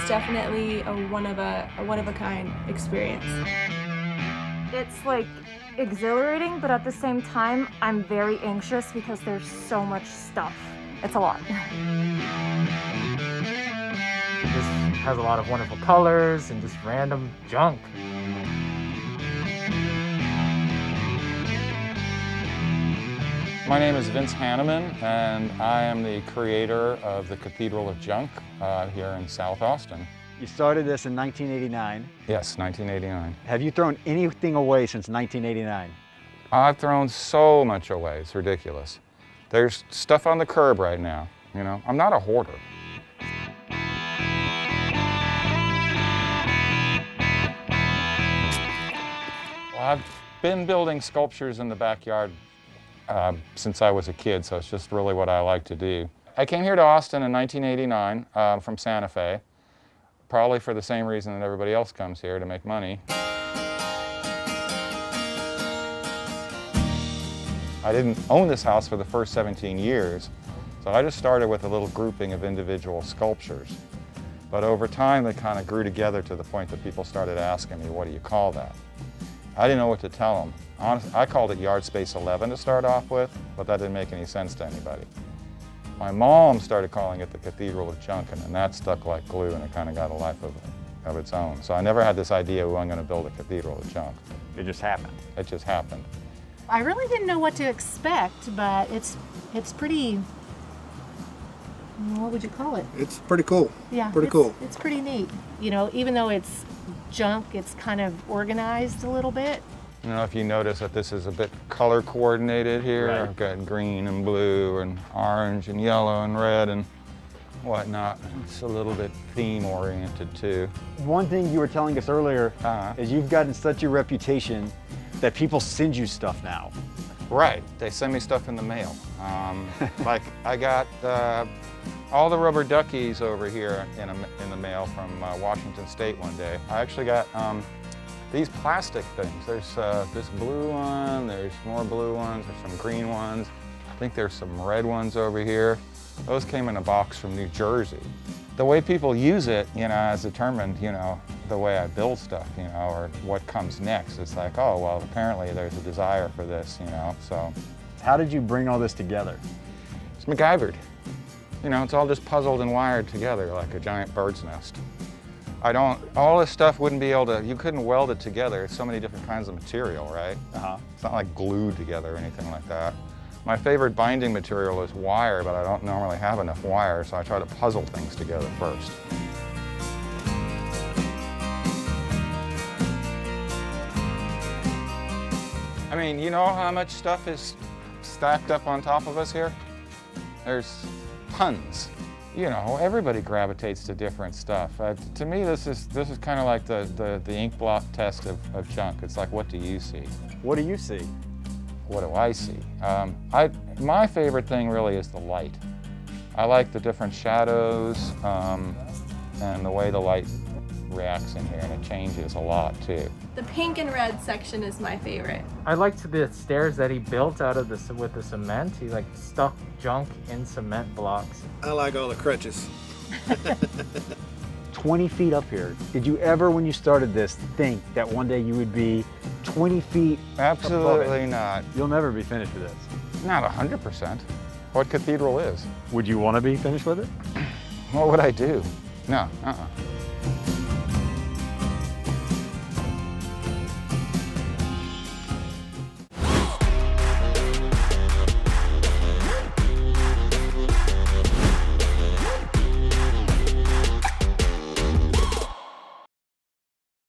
It's definitely a one-of-a-kind experience. It's like exhilarating, but at the same time, I'm very anxious because there's so much stuff. It's a lot. This has a lot of wonderful colors and just random junk. My name is Vince Hanneman, and I am the creator of the Cathedral of Junk here in South Austin. You started this in 1989. Yes, 1989. Have you thrown anything away since 1989? I've thrown so much away, it's ridiculous. There's stuff on the curb right now, you know. I'm not a hoarder. Well, I've been building sculptures in the backyard since I was a kid, so it's just really what I like to do. I came here to Austin in 1989 from Santa Fe, probably for the same reason that everybody else comes here, to make money. I didn't own this house for the first 17 years, so I just started with a little grouping of individual sculptures. But over time, they kind of grew together to the point that people started asking me, what do you call that? I didn't know what to tell them. Honestly, I called it Yard Space 11 to start off with, but that didn't make any sense to anybody. My mom started calling it the Cathedral of Junk, and that stuck like glue, and it kind of got a life of its own. So I never had this idea, oh, I'm going to build a Cathedral of Junk. It just happened. It just happened. I really didn't know what to expect, but it's pretty, what would you call it? It's pretty cool. Yeah, pretty cool. It's pretty neat. You know, even though it's junk, it's kind of organized a little bit. I don't know if you notice that this is a bit color coordinated here. Right. I've got green and blue and orange and yellow and red and whatnot. It's a little bit theme oriented too. One thing you were telling us earlier Uh-huh. is you've gotten such a reputation that people send you stuff now. Right, they send me stuff in the mail. Like I got all the rubber duckies over here in the mail from Washington State one day. I actually got these plastic things. There's this blue one, there's more blue ones, there's some green ones. I think there's some red ones over here. Those came in a box from New Jersey. The way people use it, you know, has determined, you know, the way I build stuff, you know, or what comes next. It's like, oh, well, apparently there's a desire for this, you know, so. How did you bring all this together? It's MacGyvered. You know, it's all just puzzled and wired together like a giant bird's nest. All this stuff wouldn't be able to, you couldn't weld it together. It's so many different kinds of material, right? Uh-huh. It's not like glued together or anything like that. My favorite binding material is wire, but I don't normally have enough wire, so I try to puzzle things together first. I mean, you know how much stuff is stacked up on top of us here? There's tons. You know, everybody gravitates to different stuff. To me, this is kind of like the ink blot test of junk. It's like, what do you see? What do you see? What do I see? My favorite thing really is the light. I like the different shadows and the way the light reacts in here, and it changes a lot too. The pink and red section is my favorite. I liked the stairs that he built out of with the cement. He like stuck junk in cement blocks. I like all the crutches. 20 feet up here. Did you ever, when you started this, think that one day you would be 20 feet above Absolutely it? not. You'll never be finished with this. Not 100%. What Cathedral is. Would you want to be finished with it? What would I do? No,